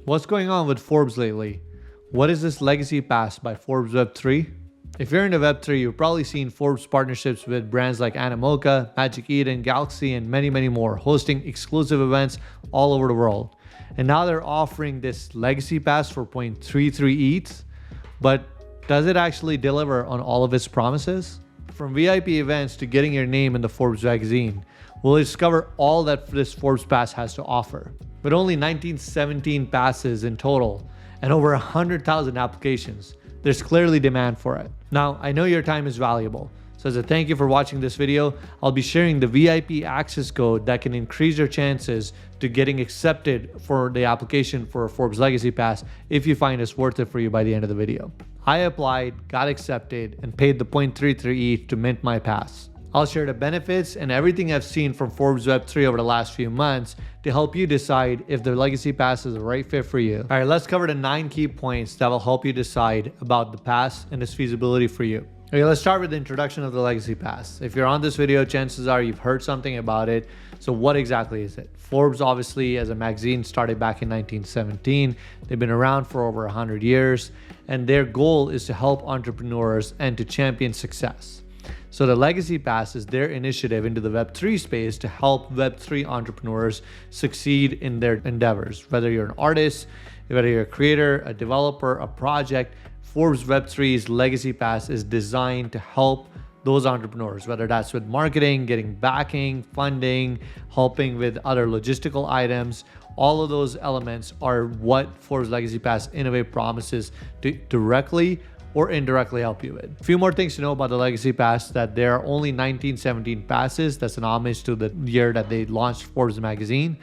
What's going on with Forbes lately? What is this Legacy Pass by Forbes Web3? If you're into Web3, you've probably seen Forbes partnerships with brands like Animoca, Magic Eden, Galaxy, and many, many more, hosting exclusive events all over the world. And now they're offering this Legacy Pass for 0.33 ETH, but does it actually deliver on all of its promises? From VIP events to getting your name in the Forbes Magazine, we'll discover all that this Forbes Pass has to offer. With only 1917 passes in total and over 100,000 applications, there's clearly demand for it. Now, I know your time is valuable, so as a thank you for watching this video, I'll be sharing the VIP access code that can increase your chances to getting accepted for the application for a Forbes Legacy Pass if you find it's worth it for you by the end of the video. I applied, got accepted, and paid the 0.33 ETH to mint my pass. I'll share the benefits and everything I've seen from Forbes Web3 over the last few months to help you decide if the Legacy Pass is the right fit for you. All right, let's cover the 9 key points that will help you decide about the pass and its feasibility for you. Okay, let's start with the introduction of the Legacy Pass. If you're on this video, chances are you've heard something about it. So what exactly is it? Forbes, obviously, as a magazine, started back in 1917. They've been around for over 100 years, and their goal is to help entrepreneurs and to champion success. So the Legacy Pass is their initiative into the Web3 space to help Web3 entrepreneurs succeed in their endeavors. Whether you're an artist, whether you're a creator, a developer, a project, Forbes Web3's Legacy Pass is designed to help those entrepreneurs, whether that's with marketing, getting backing, funding, helping with other logistical items. All of those elements are what Forbes Legacy Pass Innovate promises to directly or indirectly help you with. A few more things to know about the Legacy Pass: that there are only 1917 passes. That's an homage to the year that they launched Forbes Magazine.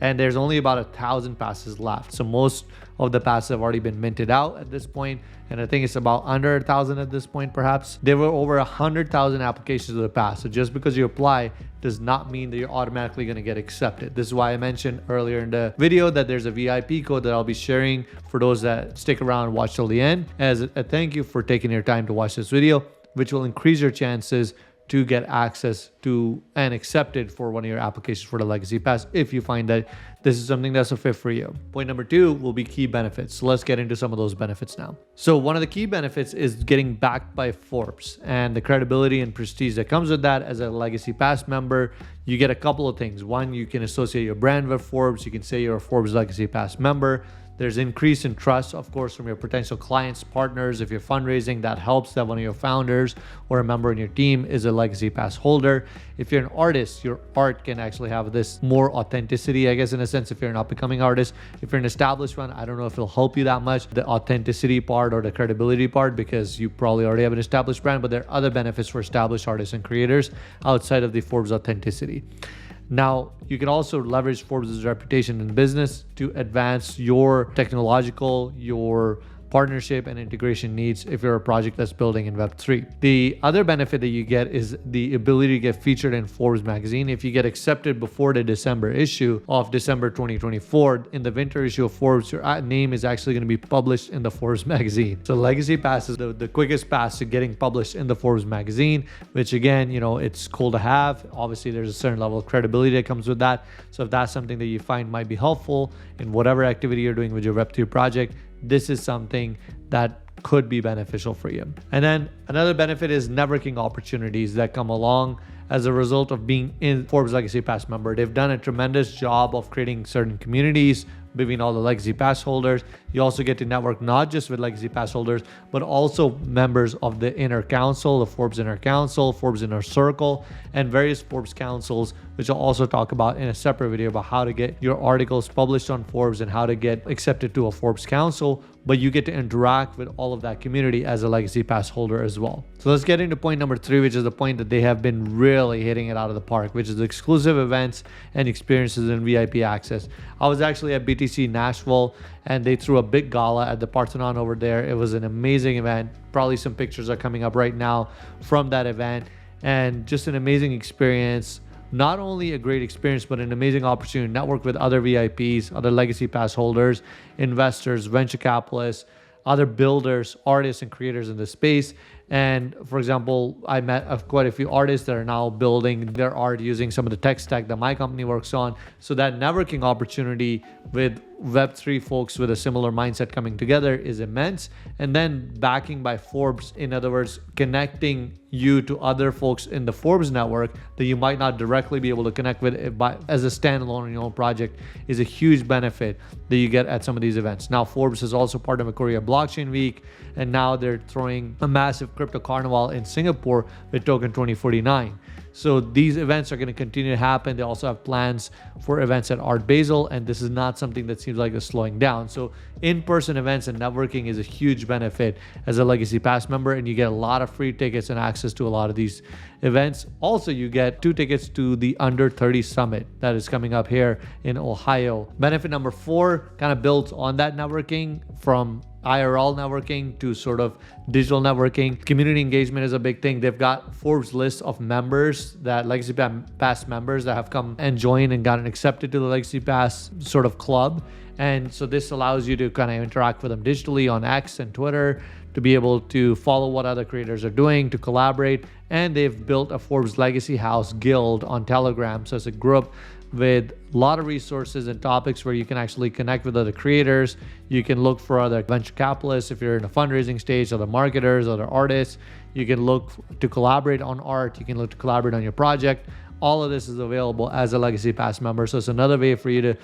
And there's only about 1,000 passes left. So most of the passes have already been minted out at this point, and I think it's about under 1,000 at this point, perhaps. There were over 100,000 applications of the pass. So just because you apply does not mean that you're automatically going to get accepted. This is why I mentioned earlier in the video that there's a VIP code that I'll be sharing for those that stick around and watch till the end, as a thank you for taking your time to watch this video, which will increase your chances to get access to and accepted for one of your applications for the Legacy Pass if you find that this is something that's a fit for you. Point number 2 will be key benefits. So let's get into some of those benefits now. So one of the key benefits is getting backed by Forbes and the credibility and prestige that comes with that. As a Legacy Pass member, you get a couple of things. One, you can associate your brand with Forbes. You can say you're a Forbes Legacy Pass member. There's increase in trust, of course, from your potential clients, partners. If you're fundraising, that helps that one of your founders or a member in your team is a Legacy Pass holder. If you're an artist, your art can actually have this more authenticity, I guess, in a sense, if you're an up-and-coming artist. If you're an established one, I don't know if it'll help you that much, the authenticity part or the credibility part, because you probably already have an established brand, but there are other benefits for established artists and creators outside of the Forbes authenticity. Now, you can also leverage Forbes' reputation in business to advance your technological, your partnership and integration needs if you're a project that's building in Web3. The other benefit that you get is the ability to get featured in Forbes Magazine. If you get accepted before the December issue of December 2024, in the winter issue of Forbes, your name is actually going to be published in the Forbes Magazine. So Legacy Pass is the quickest pass to getting published in the Forbes Magazine, which again, it's cool to have. Obviously, there's a certain level of credibility that comes with that. So if that's something that you find might be helpful in whatever activity you're doing with your Web3 project, this is something that could be beneficial for you. And then another benefit is networking opportunities that come along as a result of being in Forbes Legacy Pass member. They've done a tremendous job of creating certain communities between all the Legacy Pass holders. You also get to network not just with Legacy Pass holders, but also members of the Inner Council, the Forbes Inner Council, Forbes Inner Circle, and various Forbes councils, which I'll also talk about in a separate video about how to get your articles published on Forbes and how to get accepted to a Forbes council. But you get to interact with all of that community as a Legacy Pass holder as well. So let's get into point number 3, which is the point that they have been really hitting it out of the park, which is exclusive events and experiences and VIP access. I was actually at BTC Nashville, and they threw a big gala at the Parthenon over there. It was an amazing event. Probably some pictures are coming up right now from that event, and just an amazing experience. Not only a great experience, but an amazing opportunity to network with other VIPs, other Legacy Pass holders, investors, venture capitalists, other builders, artists, and creators in the space. And for example, I met quite a few artists that are now building their art using some of the tech stack that my company works on. So that networking opportunity with Web3 folks with a similar mindset coming together is immense. And then backing by Forbes, in other words, connecting you to other folks in the Forbes network that you might not directly be able to connect with as a standalone in your own project, is a huge benefit that you get at some of these events. Now, Forbes is also part of a Korea Blockchain Week, and now they're throwing a massive crypto carnival in Singapore with Token 2049. So these events are going to continue to happen. They also have plans for events at Art Basel, and this is not something that seems like it's slowing down. So in-person events and networking is a huge benefit as a Legacy Pass member, and you get a lot of free tickets and access to a lot of these events. Also, you get 2 tickets to the Under 30 Summit that is coming up here in Ohio. Benefit number 4 kind of builds on that networking, from IRL networking to sort of digital networking. Community engagement is a big thing. They've got Forbes list of members, that Legacy Pass members that have come and joined and gotten accepted to the Legacy Pass sort of club. And so this allows you to kind of interact with them digitally on X and Twitter, to be able to follow what other creators are doing, to collaborate. And they've built a Forbes Legacy House Guild on Telegram. So it's a group with a lot of resources and topics where you can actually connect with other creators. You can look for other venture capitalists if you're in a fundraising stage, other marketers, other artists. You can look to collaborate on art. You can look to collaborate on your project. All of this is available as a Legacy Pass member. So it's another way for you to,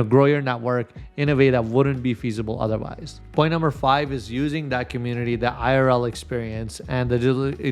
grow your network in a way that wouldn't be feasible otherwise. Point number 5 is using that community, the IRL experience and the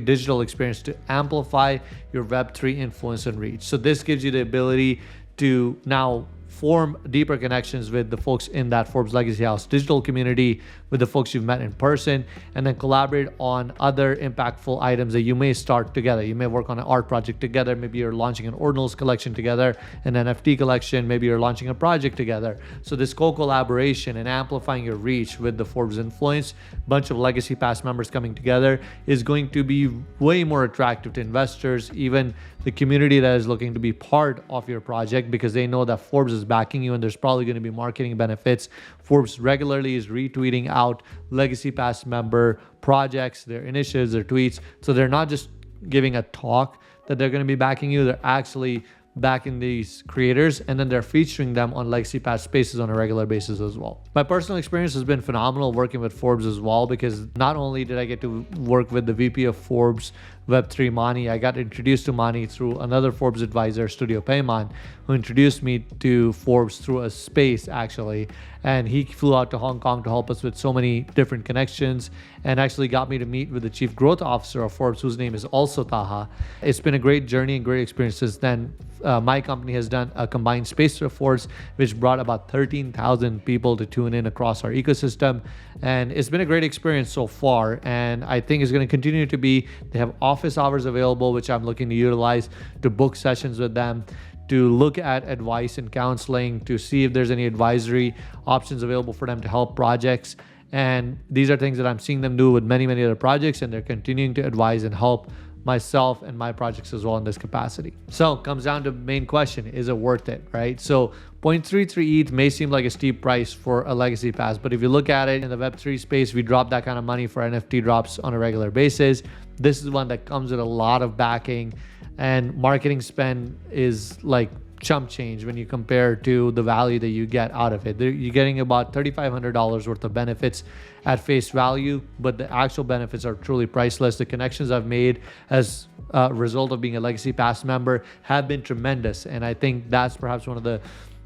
digital experience to amplify your Web3 influence and reach. So this gives you the ability to now form deeper connections with the folks in that Forbes Legacy House digital community, with the folks you've met in person, and then collaborate on other impactful items that you may start together. You may work on an art project together. Maybe you're launching an ordinals collection together, an NFT collection. Maybe you're launching a project together. So this co-collaboration and amplifying your reach with the Forbes influence, bunch of Legacy Pass members coming together, is going to be way more attractive to investors, even the community that is looking to be part of your project, because they know that Forbes is backing you and there's probably going to be marketing benefits. Forbes regularly is retweeting out Legacy Pass member projects, their initiatives, their tweets. So they're not just giving a talk that they're going to be backing you, they're actually backing these creators, and then they're featuring them on Legacy Pass spaces on a regular basis as well. My personal experience has been phenomenal working with Forbes as well, because not only did I get to work with the VP of Forbes Web3 Mani, I got introduced to Mani through another Forbes advisor, Studio Payman, who introduced me to Forbes through a space actually. And he flew out to Hong Kong to help us with so many different connections, and actually got me to meet with the Chief Growth Officer of Forbes, whose name is also Taha. It's been a great journey and great experience since then. My company has done a combined space with Forbes, which brought about 13,000 people to tune in across our ecosystem. And it's been a great experience so far. And I think it's going to continue to be. They have office hours available, which I'm looking to utilize to book sessions with them, to look at advice and counseling, to see if there's any advisory options available for them to help projects. And these are things that I'm seeing them do with many, many other projects, and they're continuing to advise and help myself and my projects as well in this capacity. So it comes down to the main question, is it worth it, right? So 0.33 ETH may seem like a steep price for a Legacy Pass, but if you look at it in the Web3 space, we drop that kind of money for NFT drops on a regular basis. This is one that comes with a lot of backing, and marketing spend is like chump change when you compare to the value that you get out of it. You're getting about $3,500 worth of benefits at face value, but the actual benefits are truly priceless. The connections I've made as a result of being a Legacy Pass member have been tremendous, and I think that's perhaps one of the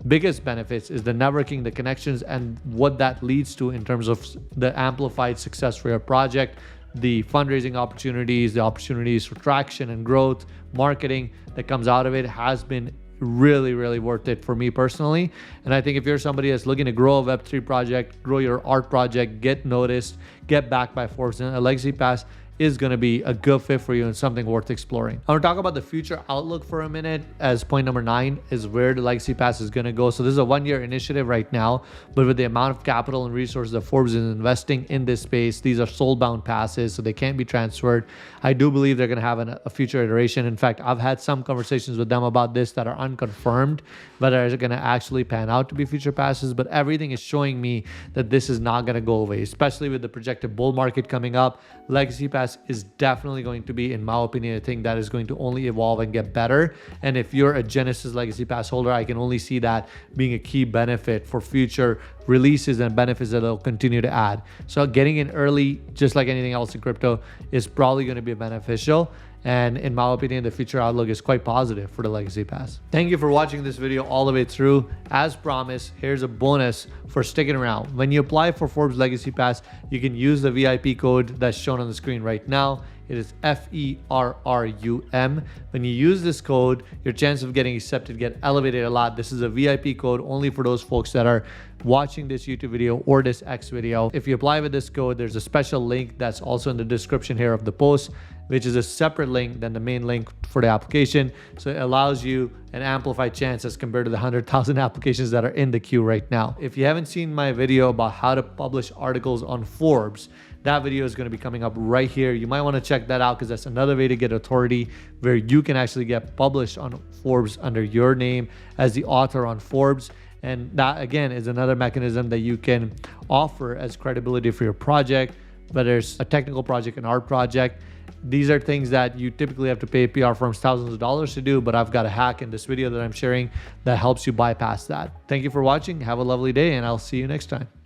biggest benefits, is the networking, the connections, and what that leads to in terms of the amplified success for your project, the fundraising opportunities, the opportunities for traction and growth, marketing that comes out of it has been really, really worth it for me personally. And I think if you're somebody that's looking to grow a Web3 project, grow your art project, get noticed, get backed by Forbes, and a Legacy Pass is going to be a good fit for you and something worth exploring. I want to talk about the future outlook for a minute, as point number 9 is where the Legacy Pass is going to go. So this is a 1-year initiative right now, but with the amount of capital and resources that Forbes is investing in this space, these are soul-bound passes, so they can't be transferred. I do believe they're going to have a future iteration. In fact, I've had some conversations with them about this that are unconfirmed, whether it's going to actually pan out to be future passes, but everything is showing me that this is not going to go away, especially with the projected bull market coming up. Legacy Pass Pass is definitely going to be, in my opinion, a thing that is going to only evolve and get better. And if you're a Genesis Legacy Pass holder, I can only see that being a key benefit for future releases and benefits that they'll continue to add. So getting in early, just like anything else in crypto, is probably going to be beneficial. And in my opinion, the future outlook is quite positive for the Legacy Pass. Thank you for watching this video all the way through. As promised, here's a bonus for sticking around. When you apply for Forbes Legacy Pass, you can use the VIP code that's shown on the screen right now. It is FERRUM. When you use this code, your chance of getting accepted get elevated a lot. This is a VIP code only for those folks that are watching this YouTube video or this X video. If you apply with this code, there's a special link that's also in the description here of the post, which is a separate link than the main link for the application. So it allows you an amplified chance as compared to the 100,000 applications that are in the queue right now. If you haven't seen my video about how to publish articles on Forbes, that video is going to be coming up right here. You might want to check that out because that's another way to get authority where you can actually get published on Forbes under your name as the author on Forbes. And that, again, is another mechanism that you can offer as credibility for your project, whether it's a technical project, an art project. These are things that you typically have to pay PR firms thousands of dollars to do, but I've got a hack in this video that I'm sharing that helps you bypass that. Thank you for watching. Have a lovely day, and I'll see you next time.